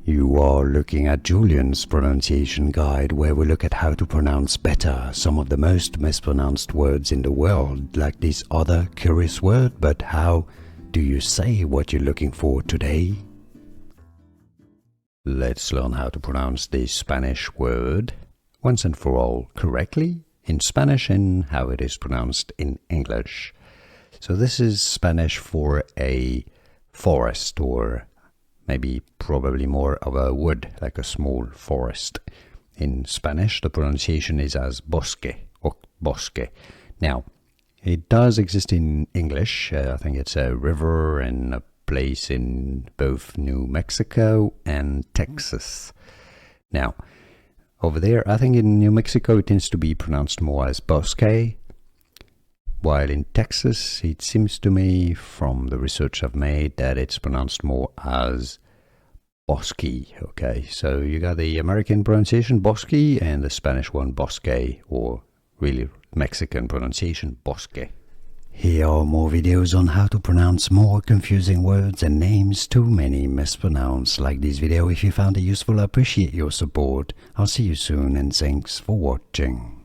You are looking at Julian's pronunciation guide, where we look at how to pronounce better some of the most mispronounced words in the world, like this other curious word. But how do you say what you're looking for today? Let's learn how to pronounce this Spanish word once and for all correctly in Spanish and how it is pronounced in English. So this is Spanish for a forest, or maybe probably more of a wood, like a small forest. In Spanish, the pronunciation is as bosque or bosque. Now, it does exist in English. I think it's a river and a place in both New Mexico and Texas. Now, over there, I think in New Mexico it tends to be pronounced more as bosque, while in Texas it seems to me, from the research I've made, that it's pronounced more as bosque. Okay, so you got the American pronunciation bosque and the Spanish one bosque, or really Mexican pronunciation bosque. Here are more videos on how to pronounce more confusing words and names too many mispronounced. Like this video if you found it useful. I appreciate your support. I'll see you soon and thanks for watching.